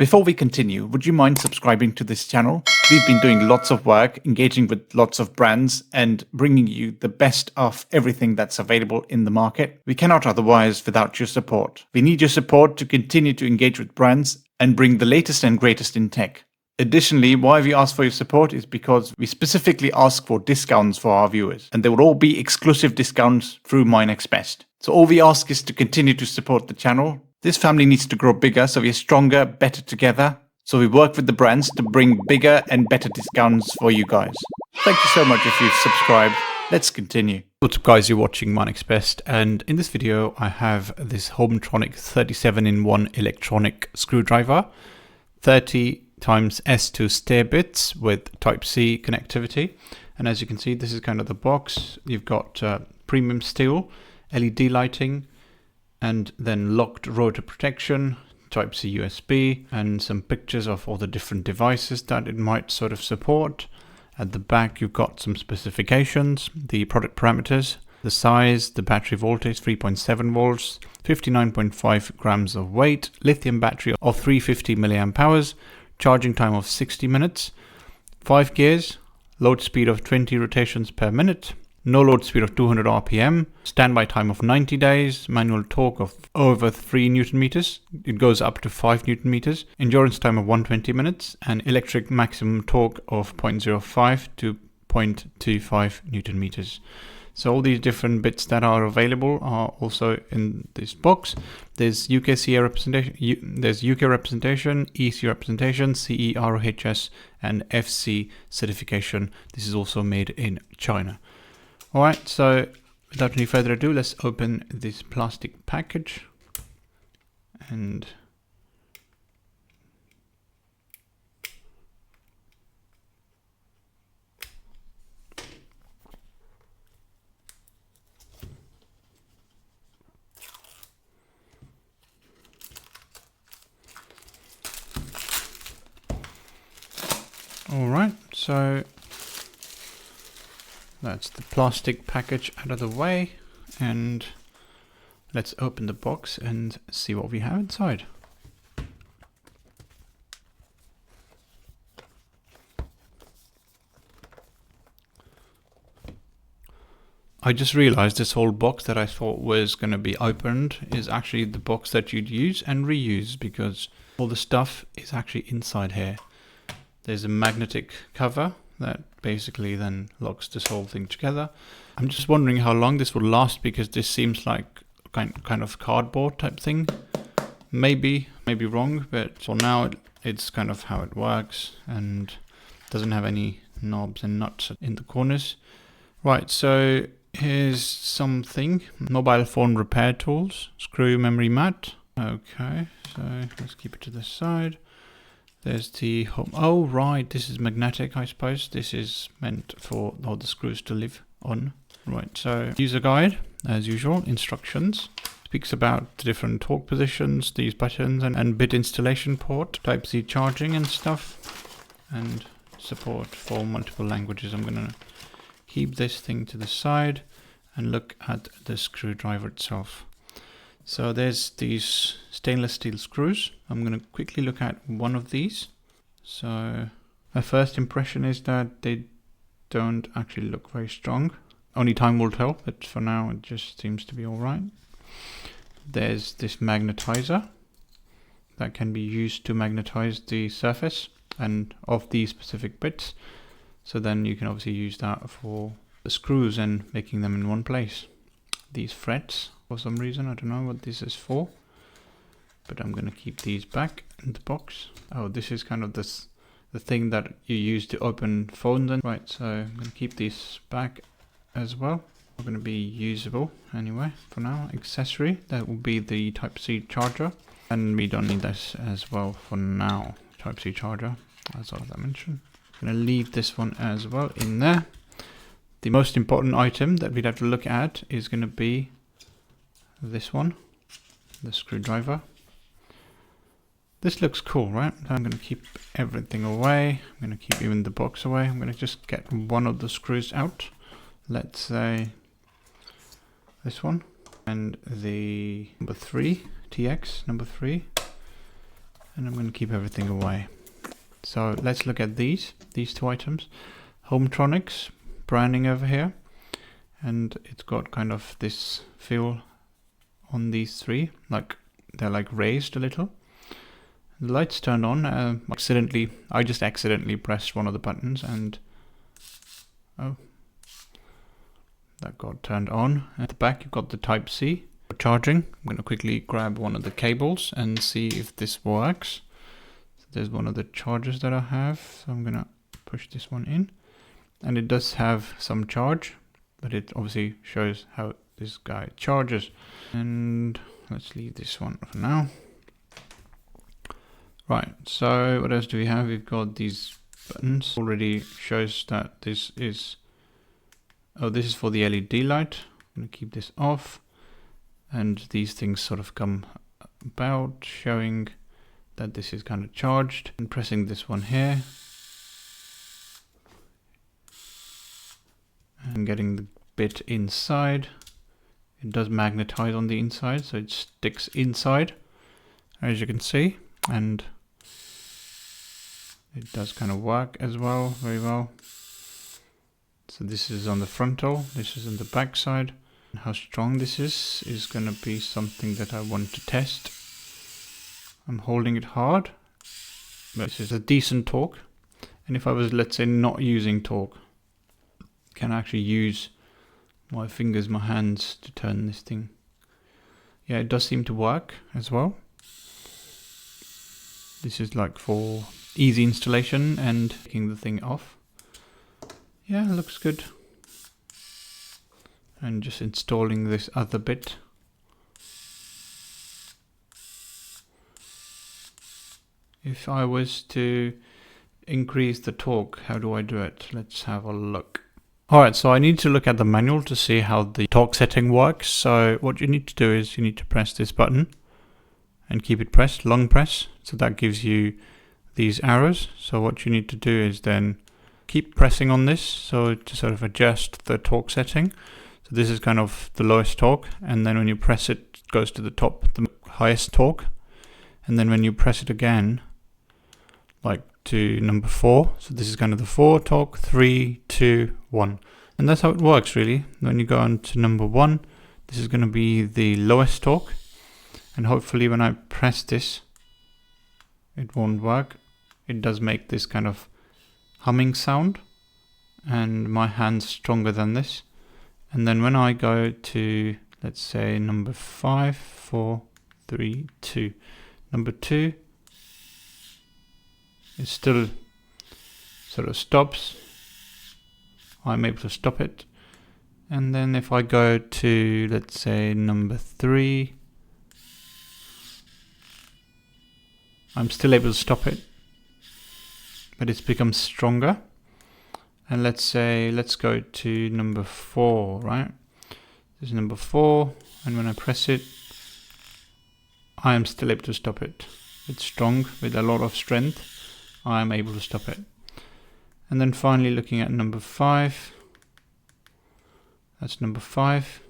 Before we continue, would you mind subscribing to this channel? We've been doing lots of work, engaging with lots of brands and bringing you the best of everything that's available in the market. We cannot otherwise without your support. We need your support to continue to engage with brands and bring the latest and greatest in tech. Additionally, why we ask for your support is because we specifically ask for discounts for our viewers, and they will all be exclusive discounts through MyNextBest. So all we ask is to continue to support the channel. This family needs to grow bigger, so we are stronger, better together. So we work with the brands to bring bigger and better discounts for you guys. Thank you so much if you've subscribed. Let's continue. What's up guys, you're watching MyNextBest, and in this video I have this Homtronics 37-in-1 electronic screwdriver, 30 times S2 stair bits with Type-C connectivity. And as you can see, this is kind of the box. You've got premium steel, LED lighting, and then locked rotor protection, Type-C USB, and some pictures of all the different devices that it might sort of support. At the back, you've got some specifications, the product parameters, the size, the battery voltage, 3.7 volts, 59.5 grams of weight, lithium battery of 350 milliamp hours, charging time of 60 minutes, 5 gears, load speed of 20 rotations per minute, no load speed of 200 RPM, standby time of 90 days, manual torque of over 3 Newton meters. It goes up to 5 Newton meters, endurance time of 120 minutes, and electric maximum torque of 0.05 to 0.25 Newton meters. So all these different bits that are available are also in this box. There's UKCA representation, there's UK representation, EC representation, CE, ROHS, and FC certification. This is also made in China. Alright, so without any further ado, let's open this plastic package. And alright, so that's the plastic package out of the way, and let's open the box and see what we have inside. I just realized this whole box that I thought was going to be opened is actually the box that you'd use and reuse, because all the stuff is actually inside here. There's a magnetic cover that basically then locks this whole thing together. I'm just wondering how long this will last, because this seems like kind of cardboard type thing. Maybe wrong, but for now it's kind of how it works, and doesn't have any knobs and nuts in the corners. Right, so here's something. Mobile phone repair tools, screw memory mat. Okay, so let's keep it to the side. There's the home. Oh, right. This is magnetic, I suppose. This is meant for all the screws to live on. Right. So user guide, as usual, instructions. Speaks about the different torque positions, these buttons, and bit installation port, Type-C charging and stuff, and support for multiple languages. I'm going to keep this thing to the side and look at the screwdriver itself. So there's these stainless steel screws. I'm going to quickly look at one of these. So my first impression is that they don't actually look very strong. Only time will tell, but for now it just seems to be all right. There's this magnetizer that can be used to magnetize the surface and of these specific bits. So then you can obviously use that for the screws and making them in one place. These frets, for some reason, I don't know what this is for, but I'm going to keep these back in the box. Oh, this is kind of the thing that you use to open phones. And right, so I'm going to keep these back as well. They're going to be usable anyway for now. Accessory, that will be the Type-C charger, and we don't need this as well for now. Type-C charger, as I mentioned. I'm going to leave this one as well in there. The most important item that we'd have to look at is going to be this one, the screwdriver. This looks cool, right? I'm going to keep everything away. I'm going to keep even the box away. I'm going to just get one of the screws out. Let's say this one, and the number 3, TX number 3. and I'm going to keep everything away. So let's look at these two items. Homtronics branding over here, and it's got kind of this feel on these three, like they're like raised a little. The lights turned on. I just accidentally pressed one of the buttons, and oh, that got turned on. At the back you've got the Type-C for charging. I'm going to quickly grab one of the cables and see if this works. So there's one of the chargers that I have, so I'm going to push this one in, and it does have some charge, but it obviously shows how this guy charges. And let's leave this one for now. Right, so what else do we have? We've got these buttons. Already shows that this is, this is for the LED light. I'm going to keep this off, and these things sort of come about, showing that this is kind of charged. And pressing this one here, and getting the bit inside. It does magnetize on the inside, so it sticks inside, as you can see, and it does kind of work as well, very well. So this is on the frontal, this is on the back side. How strong this is going to be something that I want to test. I'm holding it hard, but this is a decent torque. And if I was, let's say, not using torque, can I actually use my fingers, my hands to turn this thing? Yeah, it does seem to work as well. This is like for easy installation and taking the thing off. Yeah, it looks good. And just installing this other bit. If I was to increase the torque, how do I do it? Let's have a look. Alright, so I need to look at the manual to see how the torque setting works. So what you need to do is you need to press this button and keep it pressed, long press. So that gives you these arrows. So what you need to do is then keep pressing on this, so to sort of adjust the torque setting. So this is kind of the lowest torque, and then when you press it, it goes to the top, the highest torque. And then when you press it again, like to number 4, so this is kind of the 4 torque, 3, 2, 1. And that's how it works really. When you go on to number 1, this is going to be the lowest torque. And hopefully when I press this, it won't work. It does make this kind of humming sound, and my hand's stronger than this. And then when I go to, let's say, number 5, 4, 3, 2, number 2, it still sort of stops. I'm able to stop it. And then if I go to, let's say, number 3, I'm still able to stop it, but it's become stronger. And let's go to number 4, right? This is number 4, and when I press it, I am still able to stop it. It's strong with a lot of strength. I am able to stop it. And then finally looking at number 5, that's number 5.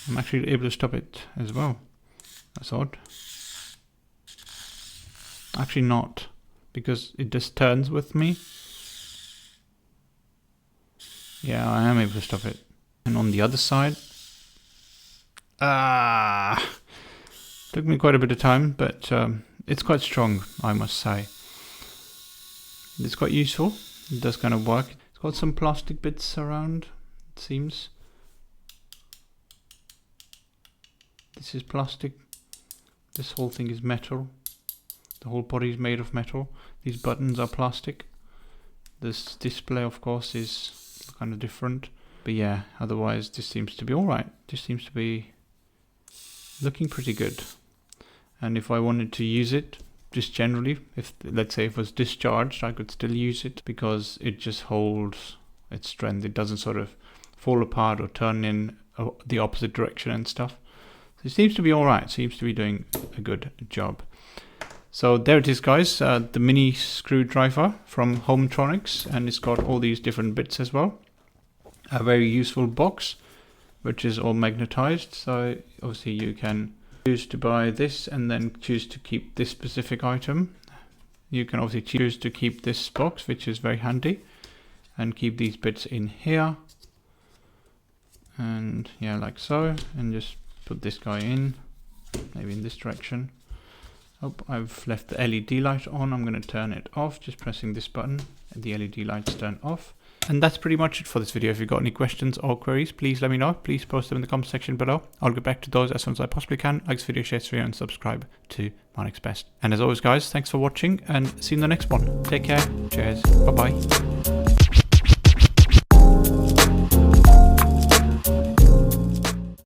I'm actually able to stop it as well. That's odd. Actually not, because it just turns with me. Yeah, I am able to stop it. And on the other side, took me quite a bit of time, but it's quite strong, I must say. It's quite useful. It does kind of work. It's got some plastic bits around, it seems. This is plastic. This whole thing is metal. The whole body is made of metal. These buttons are plastic. This display, of course, is kind of different. But yeah, otherwise this seems to be alright. This seems to be looking pretty good. And if I wanted to use it, just generally, if let's say it was discharged, I could still use it because it just holds its strength. It doesn't sort of fall apart or turn in the opposite direction and stuff. So it seems to be alright. Seems to be doing a good job. So there it is, guys, the mini screwdriver from Homtronics, and it's got all these different bits as well. A very useful box, which is all magnetized, so obviously you can choose to buy this and then choose to keep this specific item. You can obviously choose to keep this box, which is very handy, and keep these bits in here. And yeah, like so, and just put this guy in, maybe in this direction. Oh, I've left the LED light on. I'm going to turn it off, just pressing this button, and the LED lights turn off. And that's pretty much it for this video. If you've got any questions or queries, please let me know. Please post them in the comment section below. I'll get back to those as soon as I possibly can. Like this video, share this video, and subscribe to MyNextBest. And as always, guys, thanks for watching, and see you in the next one. Take care. Cheers. Bye-bye.